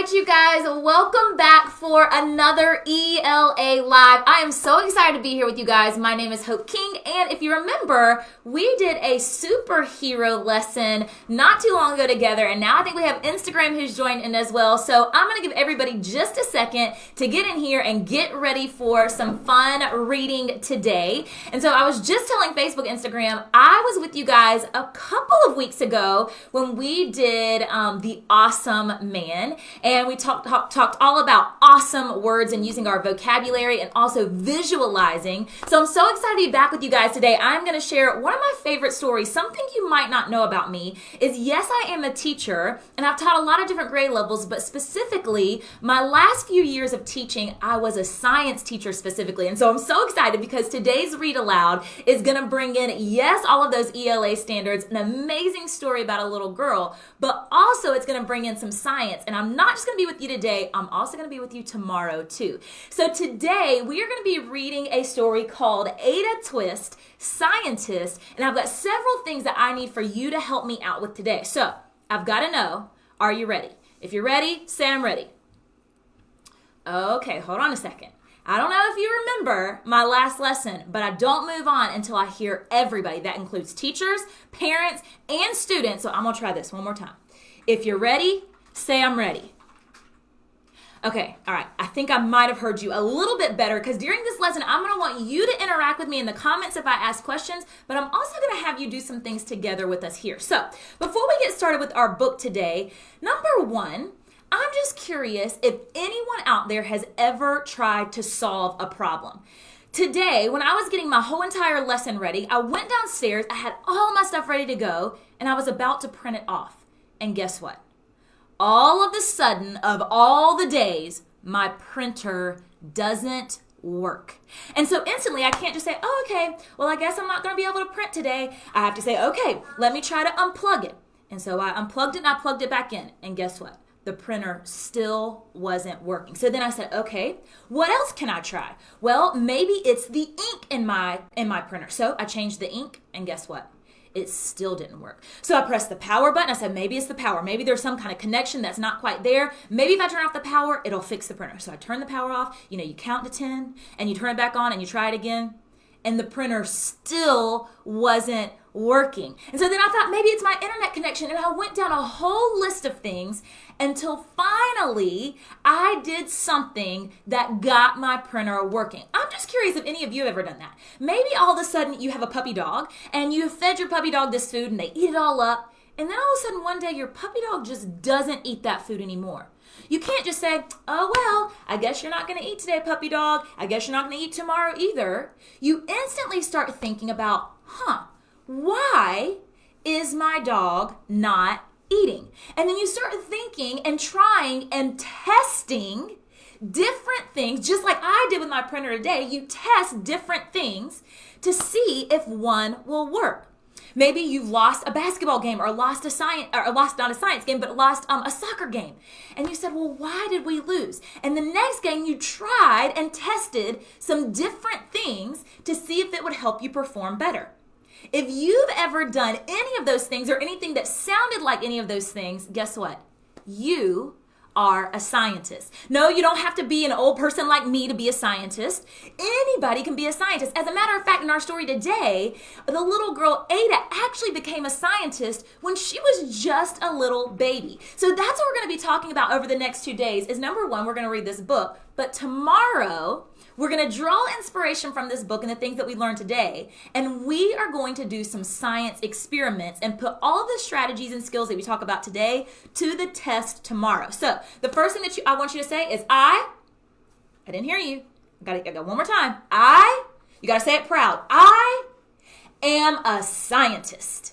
right, you guys, welcome back for another ELA Live. I am so excited to be here with you guys. My name is Hope King, and if you remember, we did a superhero lesson not too long ago together, and now I think we have Instagram who's joined in as well. So I'm going to give everybody just a second to get in here and get ready for some fun reading today. And so I was just telling Facebook, Instagram, I was with you guys a couple of weeks ago when we did the awesome man. And we talked all about awesome words and using our vocabulary and also visualizing. So I'm so excited to be back with you guys today. I'm going to share one of my favorite stories. Something you might not know about me is, yes, I am a teacher and I've taught a lot of different grade levels, but specifically my last few years of teaching, I was a science teacher specifically. And so I'm so excited because today's read aloud is going to bring in, yes, all of those ELA standards, an amazing story about a little girl, but also it's going to bring in some science. And I'm not just going to be with you today, I'm also going to be with you tomorrow too. So today we are going to be reading a story called Ada Twist, Scientist, and I've got several things that I need for you to help me out with today. So I've got to know, are you ready? If you're ready, say I'm ready. Okay, hold on a second. I don't know if you remember my last lesson, but I don't move on until I hear everybody. That includes teachers, parents, and students. So I'm going to try this one more time. If you're ready, say I'm ready. Okay, all right. I think I might have heard you a little bit better because during this lesson, I'm going to want you to interact with me in the comments if I ask questions, but I'm also going to have you do some things together with us here. So before we get started with our book today, number one, I'm just curious if anyone out there has ever tried to solve a problem. Today, when I was getting my whole entire lesson ready, I went downstairs, I had all my stuff ready to go, and I was about to print it off. And guess what? All of a sudden, of all the days, my printer doesn't work. And so instantly, I can't just say, oh, okay, well, I guess I'm not going to be able to print today. I have to say, okay, let me try to unplug it. And so I unplugged it and I plugged it back in. And guess what? The printer still wasn't working. So then I said, okay, what else can I try? Well, maybe it's the ink in my printer. So I changed the ink, and guess what? It still didn't work. So I pressed the power button. I said, maybe it's the power. Maybe there's some kind of connection that's not quite there. Maybe if I turn off the power, it'll fix the printer. So I turned the power off. You know, you count to 10 and you turn it back on and you try it again. And the printer still wasn't working. And so then I thought maybe it's my internet connection. And I went down a whole list of things until finally I did something that got my printer working. I'm just curious if any of you have ever done that. Maybe all of a sudden you have a puppy dog and you have fed your puppy dog this food and they eat it all up. And then all of a sudden one day your puppy dog just doesn't eat that food anymore. You can't just say, oh, well, I guess you're not going to eat today, puppy dog. I guess you're not going to eat tomorrow either. You instantly start thinking about, why is my dog not eating? And then you start thinking and trying and testing different things, just like I did with my printer today. You test different things to see if one will work. Maybe you've lost a basketball game or lost not a science game, but lost a soccer game. And you said, well, why did we lose? And the next game you tried and tested some different things to see if it would help you perform better. If you've ever done any of those things or anything that sounded like any of those things, guess what? You are a scientist. No, you don't have to be an old person like me to be a scientist. Anybody can be a scientist. As a matter of fact, in our story today, the little girl Ada actually became a scientist when she was just a little baby. So that's what we're going to be talking about over the next 2 days is number one, we're going to read this book, but tomorrow we're going to draw inspiration from this book and the things that we learned today, and we are going to do some science experiments and put all of the strategies and skills that we talk about today to the test tomorrow. So the first thing that I want you to say is I didn't hear you. I got one more time. You got to say it proud. I am a scientist.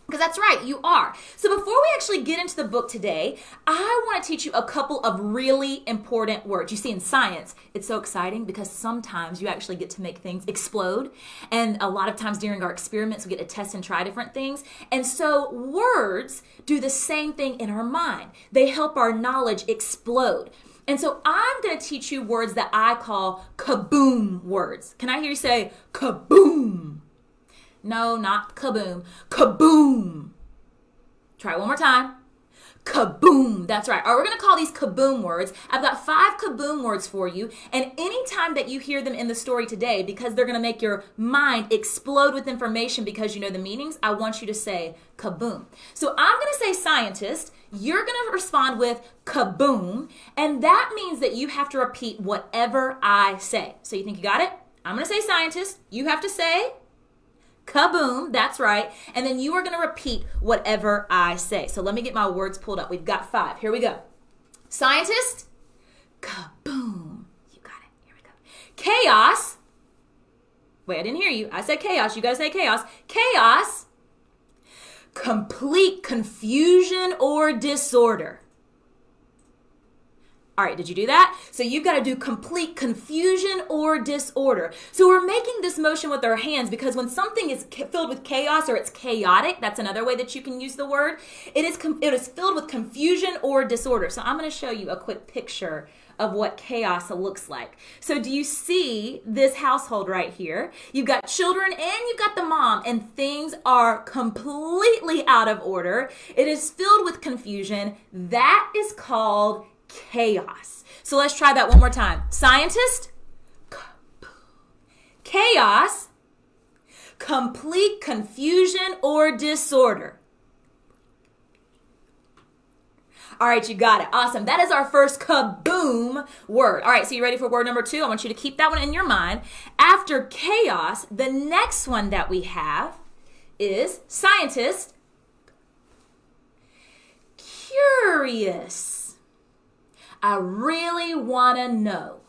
Because that's right, you are. So before we actually get into the book today, I want to teach you a couple of really important words. You see, in science, it's so exciting because sometimes you actually get to make things explode. And a lot of times during our experiments, we get to test and try different things. And so words do the same thing in our mind. They help our knowledge explode. And so I'm going to teach you words that I call kaboom words. Can I hear you say kaboom? No, not kaboom. Kaboom. Try it one more time. Kaboom. That's right. All right, we're going to call these kaboom words. I've got 5 kaboom words for you. And anytime that you hear them in the story today, because they're going to make your mind explode with information because you know the meanings, I want you to say kaboom. So I'm going to say scientist. You're going to respond with kaboom. And that means that you have to repeat whatever I say. So you think you got it? I'm going to say scientist. You have to say kaboom, that's right. And then you are going to repeat whatever I say. So let me get my words pulled up. We've got 5. Here we go. Scientist, kaboom. You got it. Here we go. Chaos. Wait, I didn't hear you. I said chaos. You got to say chaos. Chaos, complete confusion or disorder. All right, did you do that? So you've got to do complete confusion or disorder. So we're making this motion with our hands because when something is filled with chaos or it's chaotic, that's another way that you can use the word, it is filled with confusion or disorder. So I'm going to show you a quick picture of what chaos looks like. So do you see this household right here? You've got children and you've got the mom, and things are completely out of order. It is filled with confusion. That is called chaos. So let's try that one more time. Scientist, chaos, complete confusion or disorder. All right, you got it. Awesome. That is our first kaboom word. All right, so you ready for word number 2? I want you to keep that one in your mind. After chaos, the next one that we have is scientist, curious. I really want to know.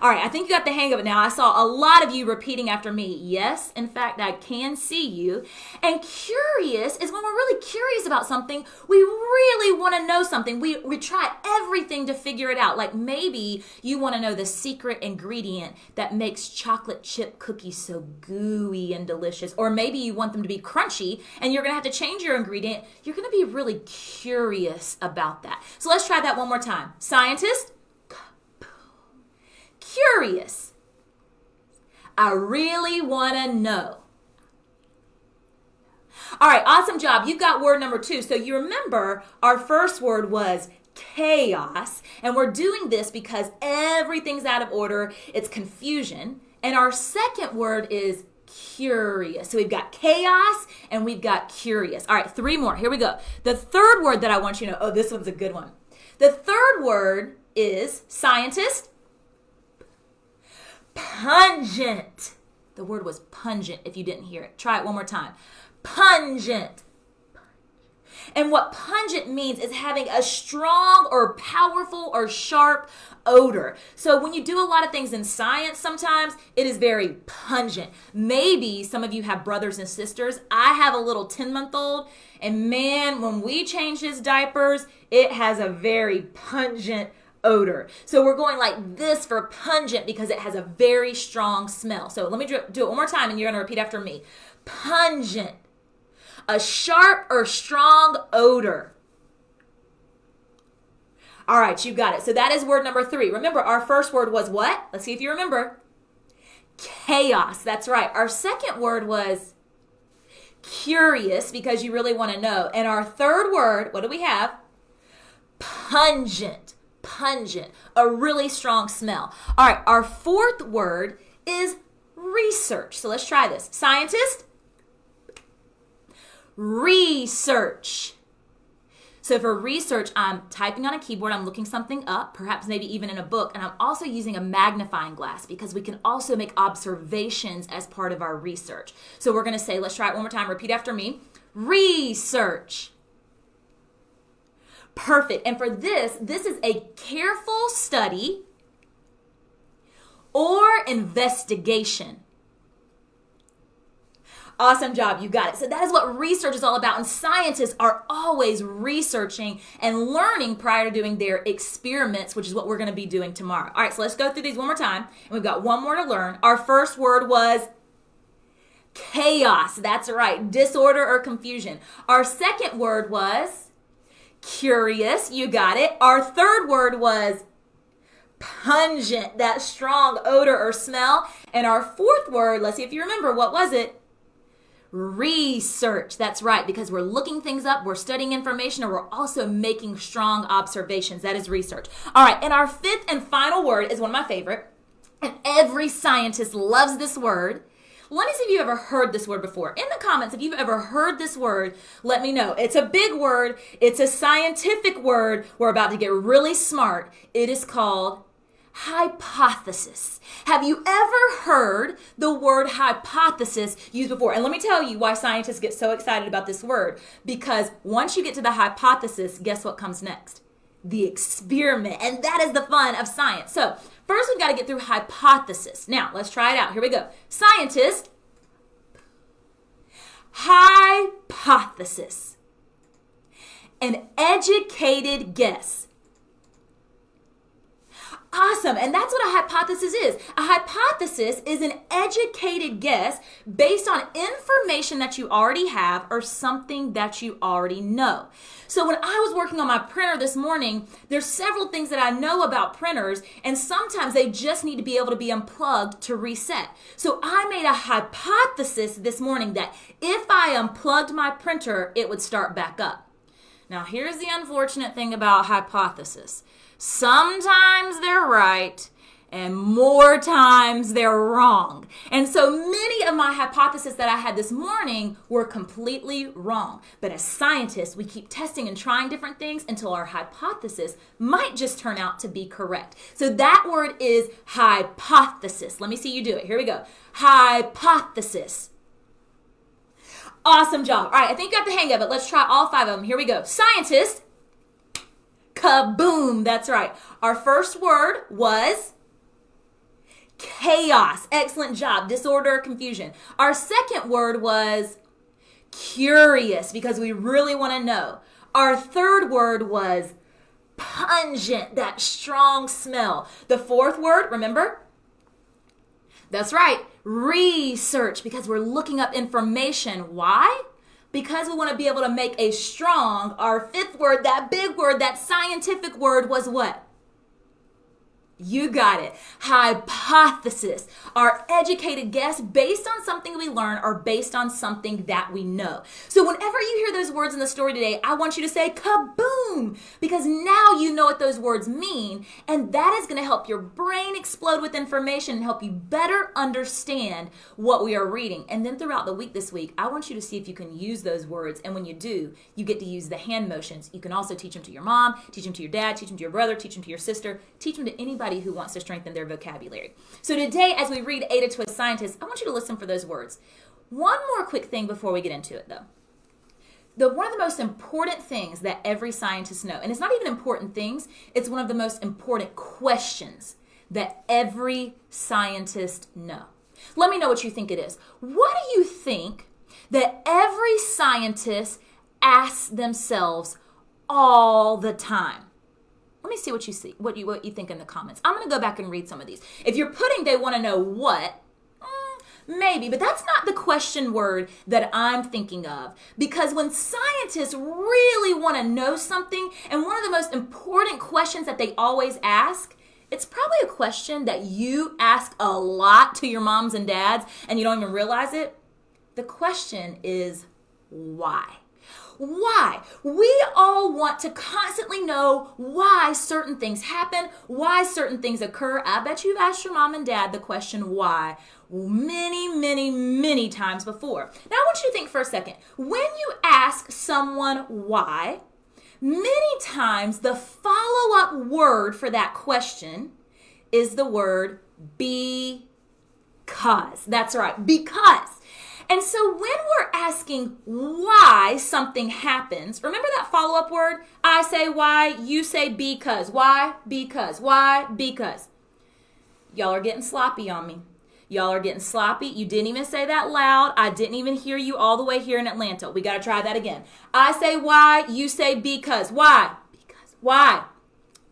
All right, I think you got the hang of it now. I saw a lot of you repeating after me. Yes, in fact, I can see you. And curious is when we're really curious about something. We really want to know something. We try everything to figure it out. Like maybe you want to know the secret ingredient that makes chocolate chip cookies so gooey and delicious. Or maybe you want them to be crunchy and you're going to have to change your ingredient. You're going to be really curious about that. So let's try that one more time. Scientist, curious. I really want to know. All right, awesome job. You got word number 2. So you remember our first word was chaos, and we're doing this because everything's out of order. It's confusion. And our second word is curious. So we've got chaos and we've got curious. All right, 3 more. Here we go. The third word that I want you to know, oh, this one's a good one. The third word is scientist, pungent. The word was pungent if you didn't hear it. Try it one more time. Pungent. And what pungent means is having a strong or powerful or sharp odor. So when you do a lot of things in science, sometimes it is very pungent. Maybe some of you have brothers and sisters. I have a little 10-month-old, and man, when we change his diapers, it has a very pungent odor. So we're going like this for pungent because it has a very strong smell. So let me do it one more time and you're going to repeat after me. Pungent. A sharp or strong odor. All right, you got it. So that is word number 3. Remember, our first word was what? Let's see if you remember. Chaos. That's right. Our second word was curious because you really want to know. And our third word, what do we have? Pungent. Pungent, a really strong smell. All right, our fourth word is research. So let's try this. Scientist, research. So for research, I'm typing on a keyboard, I'm looking something up, perhaps maybe even in a book, and I'm also using a magnifying glass because we can also make observations as part of our research. So we're going to say, let's try it one more time, repeat after me. Research. Perfect. And for this is a careful study or investigation. Awesome job. You got it. So that is what research is all about. And scientists are always researching and learning prior to doing their experiments, which is what we're going to be doing tomorrow. All right, so let's go through these one more time. And we've got one more to learn. Our first word was chaos. That's right. Disorder or confusion. Our second word was curious. You got it. Our third word was pungent, that strong odor or smell. And our fourth word, let's see if you remember, what was it? Research. That's right, because we're looking things up, we're studying information, and we're also making strong observations. That is research. All right, and our fifth and final word is one of my favorite, and every scientist loves this word. Let me see if you've ever heard this word before. In the comments, if you've ever heard this word, let me know. It's a big word. It's a scientific word. We're about to get really smart. It is called hypothesis. Have you ever heard the word hypothesis used before? And let me tell you why scientists get so excited about this word. Because once you get to the hypothesis, guess what comes next? The experiment. And that is the fun of science. So first we've got to get through hypothesis. Now let's try it out. Here we go. Scientist, hypothesis. An educated guess. Awesome. And that's what a hypothesis is. A hypothesis is an educated guess based on information that you already have or something that you already know. So when I was working on my printer this morning, there's several things that I know about printers, and sometimes they just need to be able to be unplugged to reset. So I made a hypothesis this morning that if I unplugged my printer, it would start back up. Now here's the unfortunate thing about hypothesis. Sometimes they're right, and more times they're wrong. And so many of my hypotheses that I had this morning were completely wrong. But as scientists, we keep testing and trying different things until our hypothesis might just turn out to be correct. So that word is hypothesis. Let me see you do it. Here we go. Hypothesis. Awesome job. All right, I think you got the hang of it. Let's try all five of them. Here we go. Scientist. Kaboom. That's right. Our first word was chaos. Excellent job. Disorder, confusion. Our second word was curious because we really want to know. Our third word was pungent, that strong smell. The fourth word, remember? That's right. Research because we're looking up information. Why? Because we want to be able to make a strong. Our fifth word, that big word, that scientific word was what? You got it. Hypothesis. Our educated guess based on something we learn or based on something that we know. So whenever you hear those words in the story today, I want you to say kaboom, because now you know what those words mean, and that is going to help your brain explode with information and help you better understand what we are reading. And then throughout the week this week, I want you to see if you can use those words, and when you do, you get to use the hand motions. You can also teach them to your mom, teach them to your dad, teach them to your brother, teach them to your sister, teach them to anybody who wants to strengthen their vocabulary. So today, as we read Ada to a Scientist, I want you to listen for those words. One more quick thing before we get into it, though. One of the most important things that every scientist knows, and it's not even important things, it's one of the most important questions that every scientist knows. Let me know what you think it is. What do you think that every scientist asks themselves all the time? Let me see what you see, what you think in the comments. I'm going to go back and read some of these. If you're putting they want to know what, maybe, but that's not the question word that I'm thinking of. Because when scientists really want to know something, and one of the most important questions that they always ask, it's probably a question that you ask a lot to your moms and dads, and you don't even realize it. The question is why? Why? We all want to constantly know why certain things happen, why certain things occur. I bet you've asked your mom and dad the question why many, many, many times before. Now I want you to think for a second. When you ask someone why, many times the follow-up word for that question is the word because. That's right, because. And so when we're asking why something happens, remember that follow-up word? I say why, you say because. Why? Because. Why? Because. Y'all are getting sloppy on me. Y'all are getting sloppy. You didn't even say that loud. I didn't even hear you all the way here in Atlanta. We got to try that again. I say why, you say because. Why? Because. Why?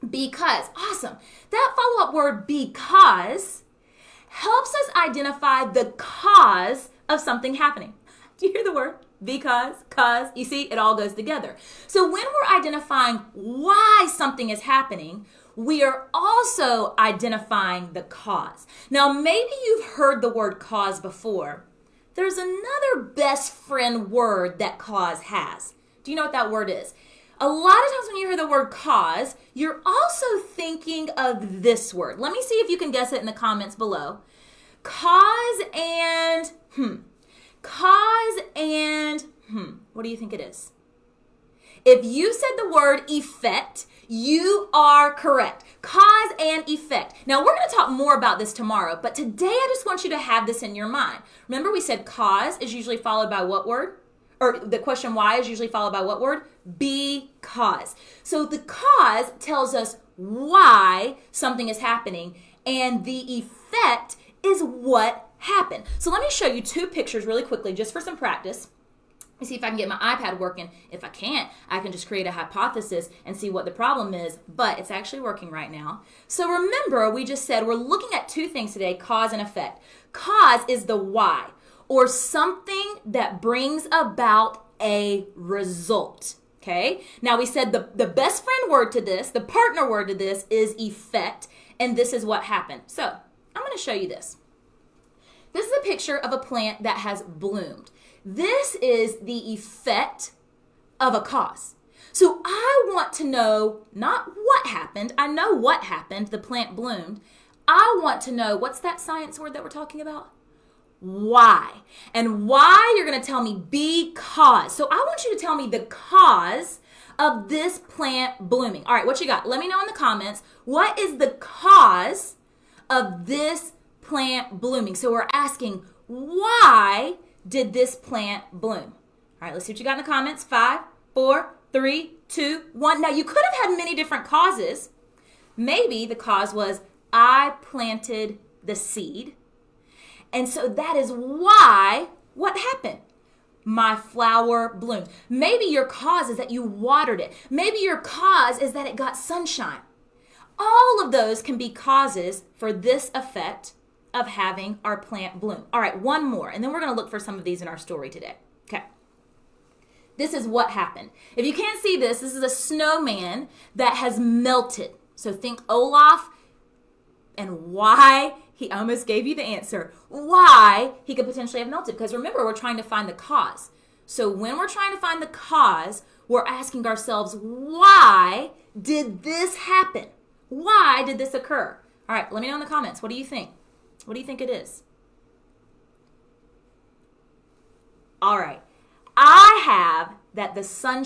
Because. Awesome. That follow-up word because helps us identify the cause of something happening. Do you hear the word? Because, cause, you see, it all goes together. So when we're identifying why something is happening, we are also identifying the cause. Now, maybe you've heard the word cause before. there's another best friend word that cause has. Do you know what that word is? A lot of times when you hear the word cause, you're also thinking of this word. Let me see if you can guess it in the comments below. Cause and, what do you think it is? If you said the word effect, you are correct. Cause and effect. Now, we're going to talk more about this tomorrow, but today I just want you to have this in your mind. Remember, we said cause is usually followed by what word? Or the question why is usually followed by what word? Because. So the cause tells us why something is happening, and the effect is what happened. So let me show you two pictures really quickly just for some practice. Let me see if I can get my iPad working. If I can't, I can just create a hypothesis and see what the problem is, but it's actually working right now. So remember, we just said we're looking at two things today, cause and effect. Cause is the why, or something that brings about a result, okay? Now we said the best friend word to this, the partner word to this is effect, and this is what happened. So I'm going to show you this. This is a picture of a plant that has bloomed. This is the effect of a cause. So I want to know not what happened. I know what happened. The plant bloomed. I want to know, what's that science word that we're talking about? Why. And why, you're going to tell me because. So I want you to tell me the cause of this plant blooming. All right, what you got? Let me know in the comments. What is the cause of this plant blooming? So we're asking, why did this plant bloom? All right, let's see what you got in the comments. 5, 4, 3, 2, 1. Now, you could have had many different causes. Maybe the cause was, I planted the seed. And so that is why, what happened? My flower bloomed. Maybe your cause is that you watered it. Maybe your cause is that it got sunshine. All of those can be causes for this effect of having our plant bloom. All right, one more, and then we're going to look for some of these in our story today. Okay. This is what happened. If you can't see this, this is a snowman that has melted. So think Olaf and why he almost gave you the answer. Why he could potentially have melted. Because remember, we're trying to find the cause. So when we're trying to find the cause, we're asking ourselves, why did this happen? Why did this occur? All right, let me know in the comments. What do you think? What do you think it is? All right. I have that the sun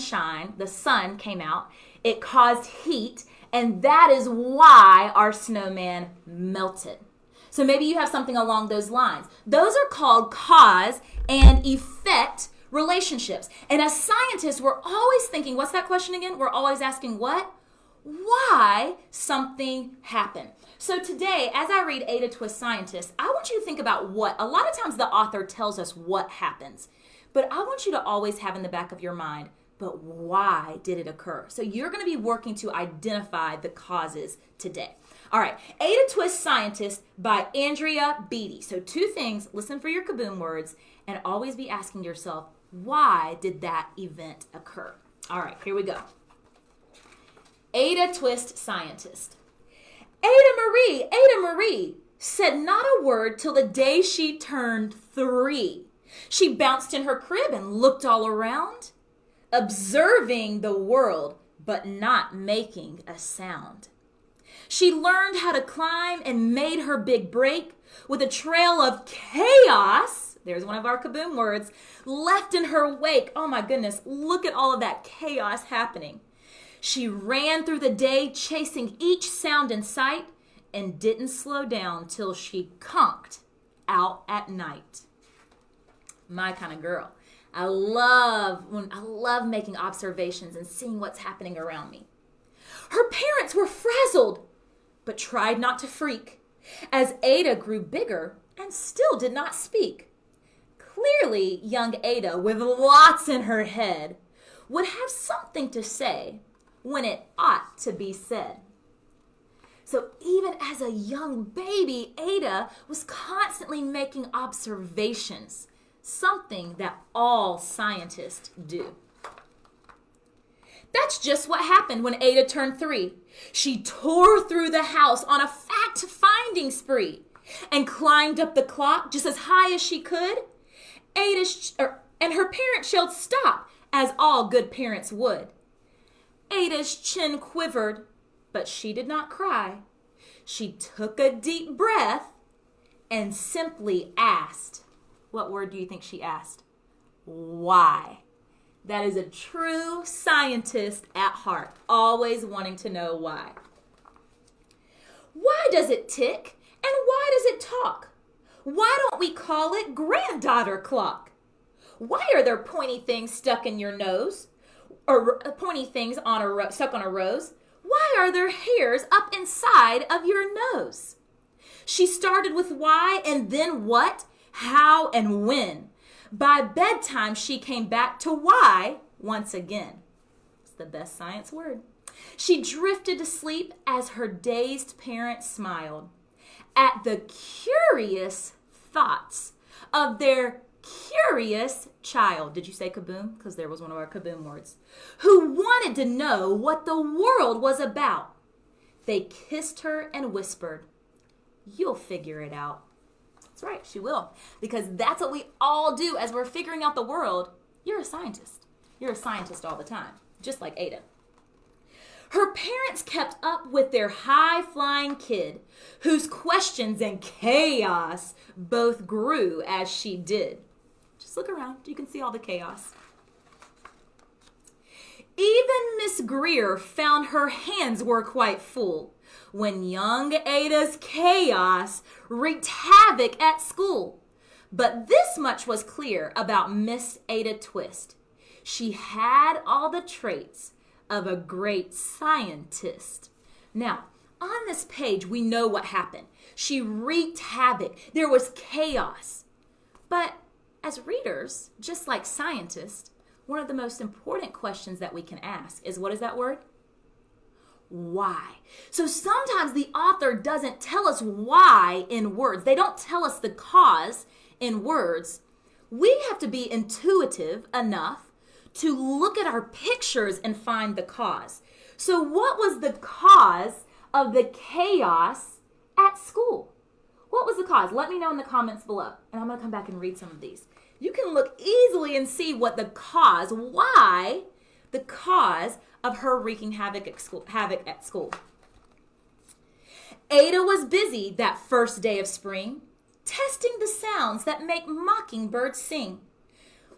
came out. It caused heat, and that is why our snowman melted. So maybe you have something along those lines. Those are called cause and effect relationships. And as scientists, we're always thinking, what's that question again? We're always asking what? Why something happened. So today, as I read Ada Twist Scientist, I want you to think about what, a lot of times the author tells us what happens, but I want you to always have in the back of your mind, but why did it occur? So you're going to be working to identify the causes today. All right, Ada Twist Scientist by Andrea Beatty. So two things, listen for your kaboom words, and always be asking yourself, why did that event occur? All right, here we go. Ada Twist Scientist. Ada Marie said not a word till the day she turned 3. She bounced in her crib and looked all around, observing the world, but not making a sound. She learned how to climb and made her big break with a trail of chaos, there's one of our kaboom words, left in her wake. Oh my goodness, look at all of that chaos happening. She ran through the day chasing each sound in sight and didn't slow down till she conked out at night. My kind of girl. I love making observations and seeing what's happening around me. Her parents were frazzled, but tried not to freak as Ada grew bigger and still did not speak. Clearly, young Ada, with lots in her head, would have something to say when it ought to be said. So even as a young baby, Ada was constantly making observations, something that all scientists do. That's just what happened when Ada turned 3. She tore through the house on a fact-finding spree and climbed up the clock just as high as she could And her parents yelled, "Stop," as all good parents would. Ada's chin quivered, but she did not cry. She took a deep breath and simply asked. What word do you think she asked? Why? That is a true scientist at heart, always wanting to know why. Why does it tick and why does it talk? Why don't we call it granddaughter clock? Why are there pointy things stuck in your nose? Or pointy things stuck on a rose? Why are there hairs up inside of your nose? She started with why and then what, how, and when. By bedtime, she came back to why once again. It's the best science word. She drifted to sleep as her dazed parents smiled at the curious thoughts of their curious child. Did you say kaboom? Because there was one of our kaboom words. Who wanted to know what the world was about. They kissed her and whispered, "You'll figure it out." That's right, she will. Because that's what we all do as we're figuring out the world. You're a scientist. You're a scientist all the time, just like Ada. Her parents kept up with their high-flying kid, whose questions and chaos both grew as she did. Just look around. You can see all the chaos. Even Miss Greer found her hands were quite full when young Ada's chaos wreaked havoc at school. But this much was clear about Miss Ada Twist. She had all the traits of a great scientist. Now, on this page, we know what happened. She wreaked havoc. There was chaos. But as readers, just like scientists, one of the most important questions that we can ask is, what is that word? Why? So sometimes the author doesn't tell us why in words. They don't tell us the cause in words. We have to be intuitive enough to look at our pictures and find the cause. So what was the cause of the chaos at school? What was the cause? Let me know in the comments below. And I'm going to come back and read some of these. You can look easily and see what the cause, why the cause of her wreaking havoc at school. Ada was busy that first day of spring, testing the sounds that make mockingbirds sing,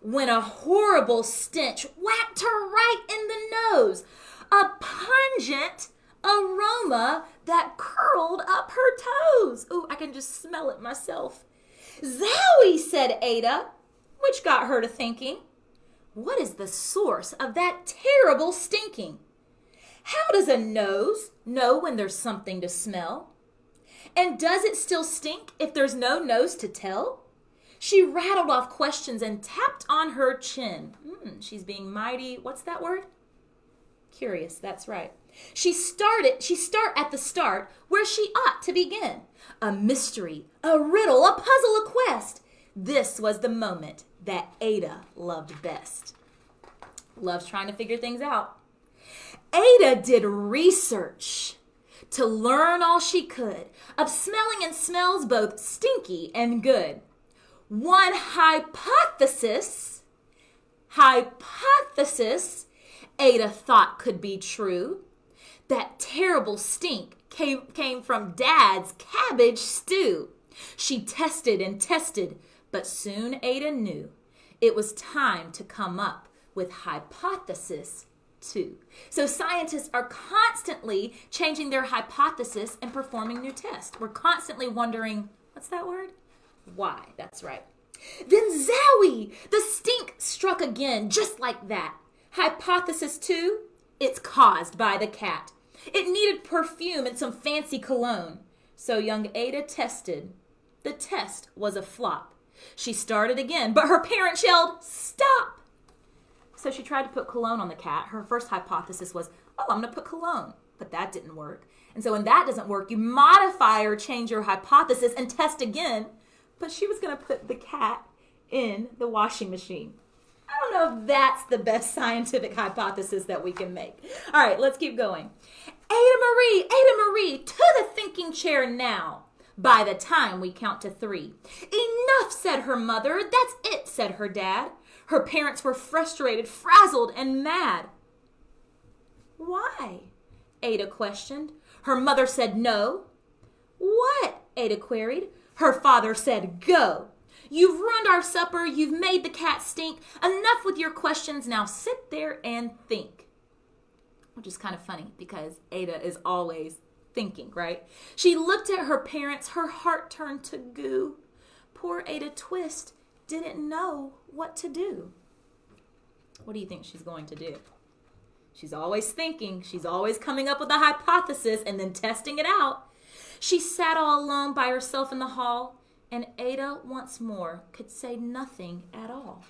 when a horrible stench whacked her right in the nose, a pungent aroma that curled up her toes. Ooh, I can just smell it myself. "Zowie," said Ada, which got her to thinking, what is the source of that terrible stinking? How does a nose know when there's something to smell? And does it still stink if there's no nose to tell? She rattled off questions and tapped on her chin. She's being mighty, what's that word? Curious, that's right. She start at the start where she ought to begin. A mystery, a riddle, a puzzle, a quest. This was the moment that Ada loved best. Loves trying to figure things out. Ada did research to learn all she could of smelling and smells both stinky and good. One hypothesis Ada thought could be true. That terrible stink came from Dad's cabbage stew. She tested and tested, but soon Ada knew it was time to come up with hypothesis 2. So scientists are constantly changing their hypothesis and performing new tests. We're constantly wondering, what's that word? Why? That's right. Then zowie! The stink struck again, just like that. Hypothesis 2, it's caused by the cat. It needed perfume and some fancy cologne. So young Ada tested. The test was a flop. She started again, but her parents yelled, "Stop!" So she tried to put cologne on the cat. Her first hypothesis was, I'm going to put cologne. But that didn't work. And so when that doesn't work, you modify or change your hypothesis and test again. But she was going to put the cat in the washing machine. I don't know if that's the best scientific hypothesis that we can make. All right, let's keep going. Ada Marie, to the thinking chair now. by the time we count to 3. Enough, said her mother. That's it, said her dad. Her parents were frustrated, frazzled, and mad. Why? Ada questioned. Her mother said no. What? Ada queried. Her father said go. You've ruined our supper. You've made the cat stink. Enough with your questions. Now sit there and think. Which is kind of funny because Ada is always thinking, right? She looked at her parents. Her heart turned to goo. Poor Ada Twist didn't know what to do. What do you think she's going to do? She's always thinking. She's always coming up with a hypothesis and then testing it out. She sat all alone by herself in the hall, and Ada once more could say nothing at all.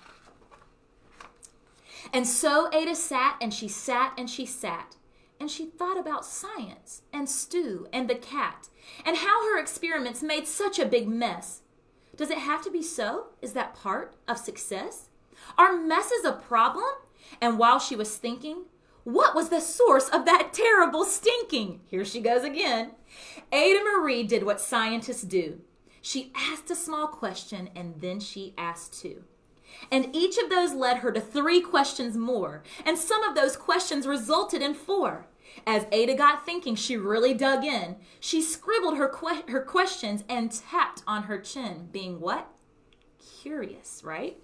And so Ada sat and she sat and she sat, and she thought about science and Stu and the cat and how her experiments made such a big mess. Does it have to be so? Is that part of success? Are messes a problem? And while she was thinking, what was the source of that terrible stinking? Here she goes again. Ada Marie did what scientists do. She asked a small question and then she asked 2. And each of those led her to 3 questions more. And some of those questions resulted in 4. As Ada got thinking, she really dug in. She scribbled her questions and tapped on her chin, being what? Curious, right?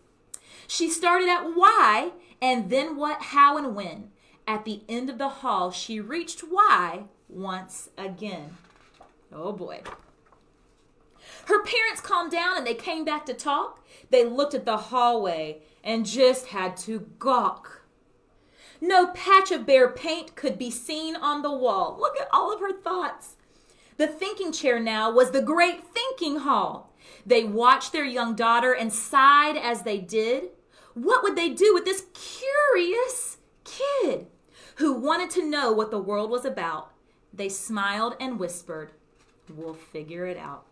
She started at why, and then what, how, and when. At the end of the hall, she reached why once again. Oh boy. Her parents calmed down and they came back to talk. They looked at the hallway and just had to gawk. No patch of bare paint could be seen on the wall. Look at all of her thoughts. The thinking chair now was the great thinking hall. They watched their young daughter and sighed as they did. What would they do with this curious kid who wanted to know what the world was about? They smiled and whispered, we'll figure it out.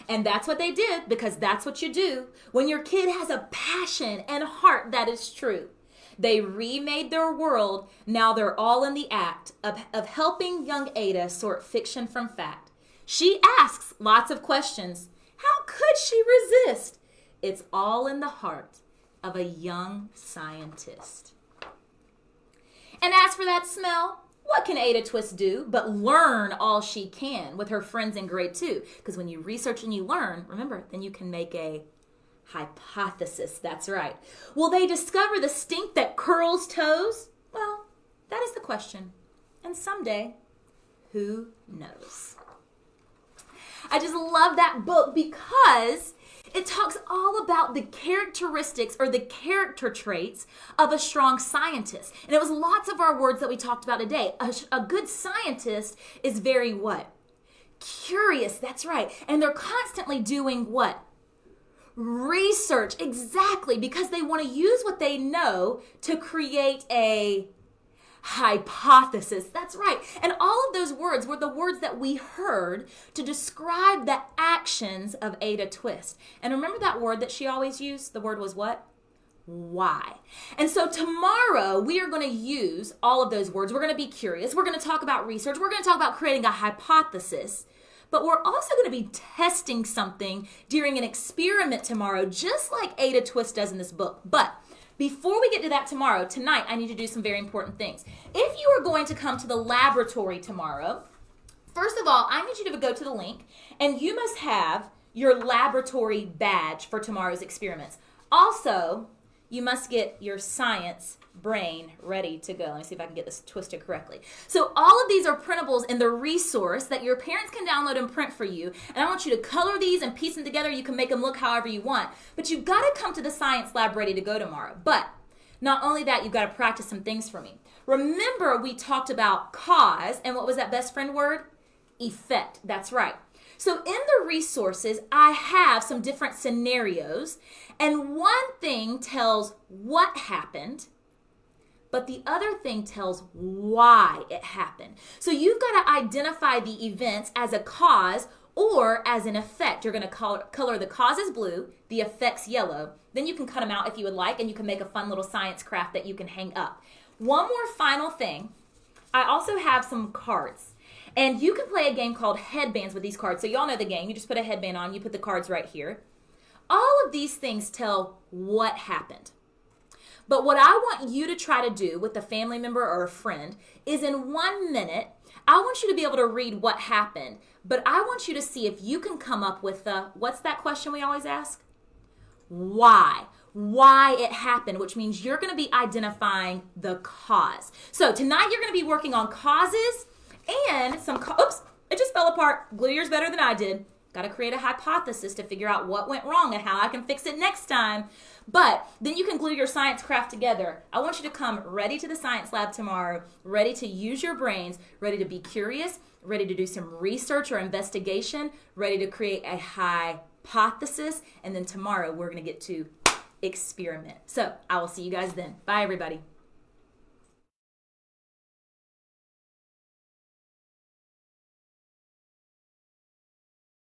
And that's what they did, because that's what you do when your kid has a passion and heart that is true. They remade their world. Now they're all in the act of helping young Ada sort fiction from fact. She asks lots of questions. How could she resist? It's all in the heart of a young scientist. And as for that smell, what can Ada Twist do but learn all she can with her friends in grade 2? Because when you research and you learn, remember, then you can make a hypothesis. That's right. Will they discover the stink that curls toes? Well, that is the question. And someday, who knows? I just love that book because it talks all about the characteristics or the character traits of a strong scientist. And it was lots of our words that we talked about today. A good scientist is very what? Curious, that's right. And they're constantly doing what? Research, exactly, because they want to use what they know to create a hypothesis. That's right. And all of those words were the words that we heard to describe the actions of Ada Twist. And remember that word that she always used? The word was what? Why. And so tomorrow we are going to use all of those words. We're going to be curious. We're going to talk about research. We're going to talk about creating a hypothesis. But we're also going to be testing something during an experiment tomorrow, just like Ada Twist does in this book. But before we get to that tomorrow, tonight, I need to do some very important things. If you are going to come to the laboratory tomorrow, first of all, I need you to go to the link, and you must have your laboratory badge for tomorrow's experiments. Also, you must get your science brain ready to go. Let me see if I can get this twisted correctly. So all of these are printables in the resource that your parents can download and print for you. And I want you to color these and piece them together. You can make them look however you want. But you've got to come to the science lab ready to go tomorrow. But not only that, you've got to practice some things for me. Remember, we talked about cause, and what was that best friend word? Effect. That's right. So in the resources, I have some different scenarios, and one thing tells what happened, but the other thing tells why it happened. So you've got to identify the events as a cause or as an effect. You're going to color the causes blue, the effects yellow. Then you can cut them out if you would like, and you can make a fun little science craft that you can hang up. One more final thing. I also have some cards. And you can play a game called headbands with these cards. So y'all know the game. You just put a headband on, you put the cards right here. All of these things tell what happened. But what I want you to try to do with a family member or a friend is in 1 minute, I want you to be able to read what happened. But I want you to see if you can come up with what's that question we always ask? Why? Why it happened, which means you're going to be identifying the cause. So tonight you're going to be working on causes and oops, it just fell apart. Glue yours better than I did. Got to create a hypothesis to figure out what went wrong and how I can fix it next time. But then you can glue your science craft together. I want you to come ready to the science lab tomorrow, ready to use your brains, ready to be curious, ready to do some research or investigation, ready to create a hypothesis, and then tomorrow we're going to get to experiment. So I will see you guys then. Bye, everybody.